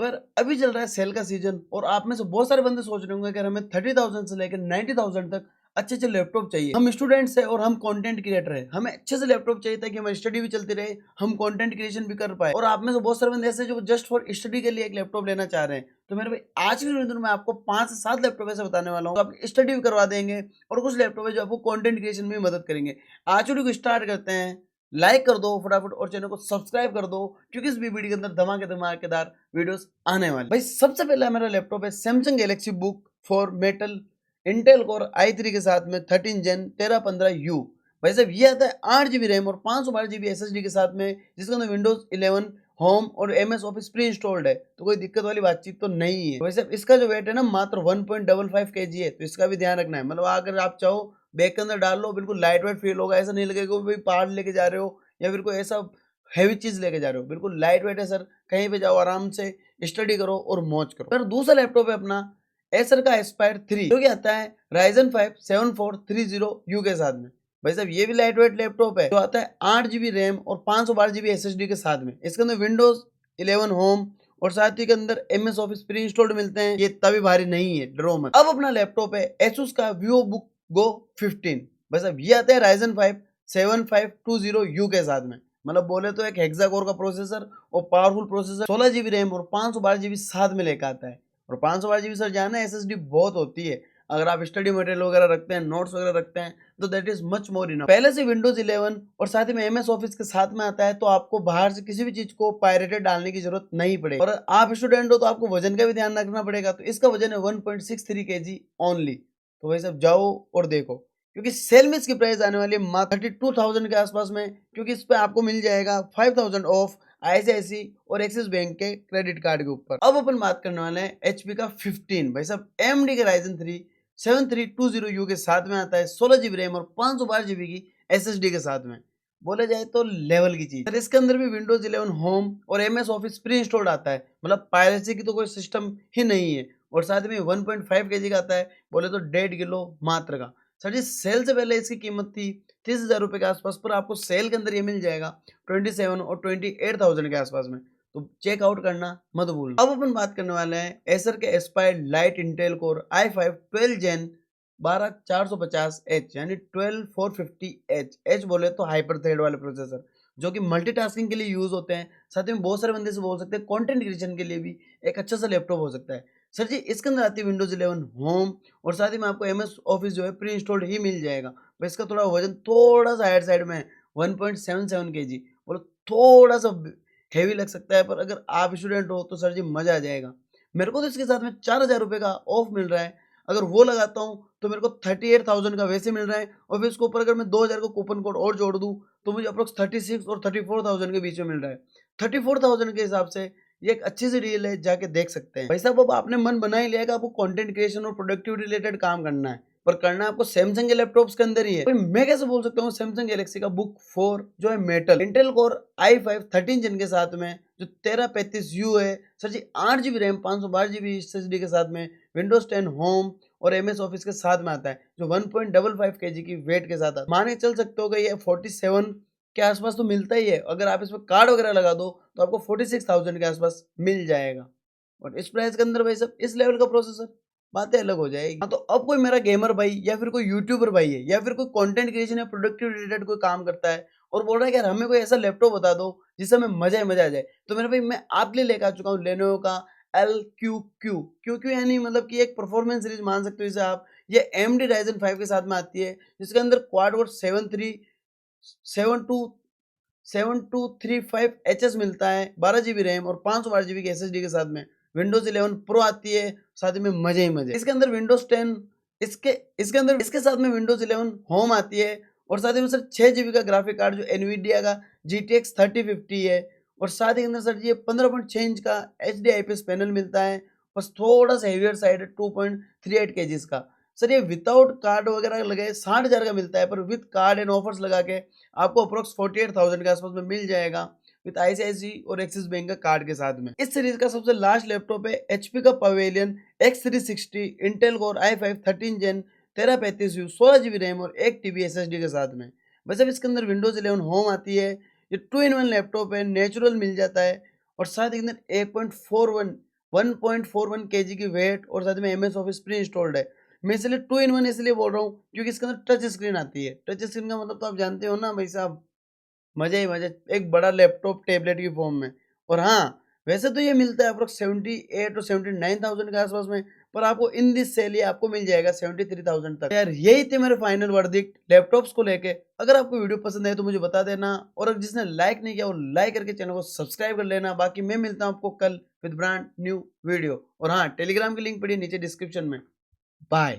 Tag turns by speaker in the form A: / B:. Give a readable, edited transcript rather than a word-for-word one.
A: तो यार अभी चल रहा है सेल का सीजन और आप में से बहुत सारे बंदे सोच रहे होंगे कि हमें 30,000 से लेकर 90,000 तक अच्छे अच्छे लैपटॉप चाहिए। हम स्टूडेंट्स हैं और हम कंटेंट क्रिएटर हैं, हमें अच्छे से लैपटॉप चाहिए ताकि हमारी स्टडी भी चलती रहे, हम कंटेंट क्रिएशन भी कर पाए। और आप में से बहुत सारे बंदे ऐसे जो जस्ट फॉर स्टडी के लिए एक लैपटॉप लेना चाह रहे हैं। तो मेरे भाई आज की वीडियो में मैं आपको 5 से 7 लैपटॉप ऐसे बताने वाला हूँ, आप स्टडी भी करवा देंगे और कुछ लैपटॉप है जो आपको कंटेंट क्रिएशन में मदद करेंगे। आज वीडियो को स्टार्ट करते हैं। लाइक कर दो फटाफट और चैनल को सब्सक्राइब कर दो क्योंकि इस वीडियो के अंदर धमाकेदार वीडियोस आने वाले। भाई सबसे पहला मेरा लैपटॉप है Samsung Galaxy book 4 metal Intel core i3 के साथ में 13 जेन 1315U। भाई साहब ये आता है 8 GB रैम और 512 GB SSD के साथ में, जिसके अंदर विंडोज 11 होम और MS ऑफिस प्री इंस्टॉल्ड है, तो कोई दिक्कत वाली बातचीत तो नहीं है। वैसे इसका जो वेट है ना मात्र 1.55 kg है, तो इसका भी ध्यान रखना है। मतलब अगर आप चाहो बैग के अंदर डाल लो, बिल्कुल लाइट वेट फील होगा, ऐसा नहीं लगेगा भाई पहाड़ लेके जा रहे हो या फिर कोई ऐसा हैवी चीज लेके जा रहे हो। बिल्कुल लाइट वेट है सर, कहीं पे जाओ आराम से स्टडी करो और मौज करो। फिर दूसरा लैपटॉप है अपना एसर का एस्पायर 3, जो कि आता है Ryzen 5 7430U के साथ में। भाई साहब ये भी लाइट वेट लैपटॉप है जो आता है 8 GB रैम और 512 GB SSD के साथ में। इसके अंदर विंडोज 11 होम और साथ ही के अंदर MS ऑफिस प्री इंस्टॉल्ड मिलते हैं। ये तभी भारी नहीं है, डरो मत। अब अपना लैपटॉप है Asus का VivoBook Go 15। भाई साहब ये आता है Ryzen 5 7520U के साथ में। मतलब बोले तो एक हेक्सा कोर का प्रोसेसर और पावरफुल प्रोसेसर, 16 GB रैम और 512 GB साथ में लेकर आता है। और 512 GB सर जाना SSD बहुत होती है, अगर आप स्टडी मटेरियल वगैरह रखते हैं, नोट्स वगैरह रखते हैं, तो that is much more enough. पहले से विंडोज 11 और साथ ही में MS ऑफिस के साथ में आता है, तो आपको बाहर से किसी भी चीज को पायरेटेड डालने की जरूरत नहीं पड़ेगी। और आप स्टूडेंट हो तो आपको वजन का भी ध्यान रखना पड़ेगा, तो इसका वजन है 1.63 kg ओनली। तो भाई साहब जाओ और देखो, क्योंकि सेल में इसकी प्राइस आने वाली है मात्र 32,000 के आसपास में, क्योंकि इस पे आपको मिल जाएगा 5,000 ऑफ ICICI और एक्सिस बैंक के क्रेडिट कार्ड के ऊपर। अब अपन बात करने वाले हैं HP का 15। भाई साहब AMD के Ryzen 3 7320U के साथ में आता है, 16 GB रैम और 512 GB की SSD के साथ में। बोले जाए तो लेवल की चीज। इसके अंदर भी विंडोज 11 होम और MS ऑफिस प्री इंस्टॉल्ड आता है, मतलब पायरेसी की तो कोई सिस्टम ही नहीं है। और साथ में 1.5 kg का आता है, बोले तो 1.5 किलो मात्र का। सर जी सेल से पहले इसकी कीमत थी 30,000 रुपए के आसपास, पर आपको सेल के अंदर ये मिल जाएगा 27 और 28,000 के आसपास में। तो चेकआउट करना मत भूलना। अब अपन बात करने वाले हैं एसर के Aspire light Intel core i5 12 जेन 12450H, यानी 12450H। एच बोले तो हाइपर थ्रेड वाले प्रोसेसर, जो कि मल्टीटास्किंग के लिए यूज होते हैं। साथ में बहुत सारे बंदे से बोल सकते हैं कंटेंट क्रिएशन के लिए भी एक अच्छा सा लैपटॉप हो सकता है। सर जी इसके अंदर आती है विंडोज 11 होम और साथ ही में आपको MS ऑफिस जो है प्री इंस्टॉल्ड ही मिल जाएगा। पर इसका थोड़ा वजन थोड़ा सा हायर साइड में है, 1.77 kg। बोलो थोड़ा सा हेवी लग सकता है, पर अगर आप स्टूडेंट हो तो सर जी मजा आ जाएगा। मेरे को तो इसके साथ में 4,000 रुपये का ऑफ मिल रहा है, अगर वो लगाता हूँ तो मेरे को 38,000 का वैसे मिल रहा है, और फिर इसके ऊपर अगर मैं 2,000 का कूपन कोड और जोड़ दूँ तो मुझे अप्रोक्स 36 और 34,000 के बीच में मिल रहा है। 34,000 के हिसाब से ये एक अच्छी सी डील है, जाके देख सकते हैं। भाई साहब अब आपने मन बना ही लिया कि आपको कंटेंट क्रिएशन और प्रोडक्टिविटी रिलेटेड काम करना है, पर करना आपको सैमसंग के लैपटॉप्स के अंदर ही है। मैं कैसे बोल सकता हूँ सैमसंग गैलेक्सी का बुक 4 जो है मेटल इंटेल कोर i5 13 जेन के साथ में, जो 1335U है। सर जी 8 GB रैम 512 GB SSD के साथ में, विंडोज 10 होम और MS ऑफिस के साथ में आता है, जो 1.55 kg की वेट के साथ आता है। मान के चल सकते हो कि ये 47 के आसपास तो मिलता ही है। अगर आप इसमें कार्ड वगैरह लगा दो तो आपको 46,000 के आसपास मिल जाएगा। और इस प्राइस के अंदर भाई साहब इस लेवल का प्रोसेसर, बातें अलग हो जाएगी। हाँ तो अब कोई मेरा गेमर भाई या फिर कोई यूट्यूबर भाई है या फिर कोई कंटेंट क्रिएशन या प्रोडक्टिव रिलेटेड कोई काम करता है और बोल रहा है कि यार हमें कोई ऐसा लैपटॉप बता दो जिससे हमें मजा ही मजा आ जाए, तो मेरे भाई मैं आपके लिए लेकर आ चुका हूँ लेनोवो का LQQ यानी मतलब कि एक परफॉर्मेंस सीरीज मान सकते हो इसे आप। ये AMD Ryzen 5 के साथ में आती है, जिसके अंदर क्वाड कोर 7235HS मिलता है, 12 GB रैम और 512 GB की SSD के साथ में। विंडोज 11 प्रो आती है, साथ में मजे ही मजे। इसके अंदर विंडोज 10 इसके साथ में विंडोज 11 होम आती है, और साथ ही में सर 6 GB का ग्राफिक कार्ड जो एनवीडिया का GTX 3050 है। और साथ ही अंदर सर ये 15.6 इंच का HD IPS पैनल मिलता है, बस थोड़ा सा हेवियर साइड है 2.38 kg का। सर ये विदाउट कार्ड वगैरह लगे 60,000 का मिलता है, पर विद कार्ड एंड ऑफर्स लगा के आपको अप्रोक्स 48,000 के आसपास में मिल जाएगा, विद ICICI और एक्सिस बैंक का कार्ड के साथ में। इस सीरीज का सबसे लास्ट लैपटॉप है HP का pavilion X360 Intel core i5 13 जेन 1335U 16 GB रैम और 1 TB SSD के साथ में। वैसे भी इसके अंदर विंडोज 11 होम आती है। ये 2-in-1 लैपटॉप है, नेचुरल मिल जाता है, और साथ ही अंदर 8.41 1.41 kg की वेट और साथ में MS ऑफिस प्री इंस्टॉल्ड है। मैं इसलिए 2 इन 1 इसलिए बोल रहा हूँ क्योंकि इसके अंदर टच स्क्रीन आती है। टच स्क्रीन का मतलब तो आप जानते हो ना भाई साहब, मज़ा ही मज़ा, एक बड़ा लैपटॉप टैबलेट की फॉर्म में। और हाँ, वैसे तो ये मिलता है अप्रॉक्स 78 और 79,000 के आस-पास में, पर आपको इन दिस सेल ये आपको मिल जाएगा 73,000 तक। यार यही थे मेरे फाइनल वर्डिक्ट लैपटॉप्स को लेके। अगर आपको वीडियो पसंद आए तो मुझे बता देना, और अगर जिसने लाइक नहीं किया वो लाइक करके चैनल को सब्सक्राइब कर लेना। बाकी मैं मिलता हूँ आपको कल विद ब्रांड न्यू वीडियो। और हाँ, टेलीग्राम की लिंक पड़ी है नीचे डिस्क्रिप्शन में। बाय।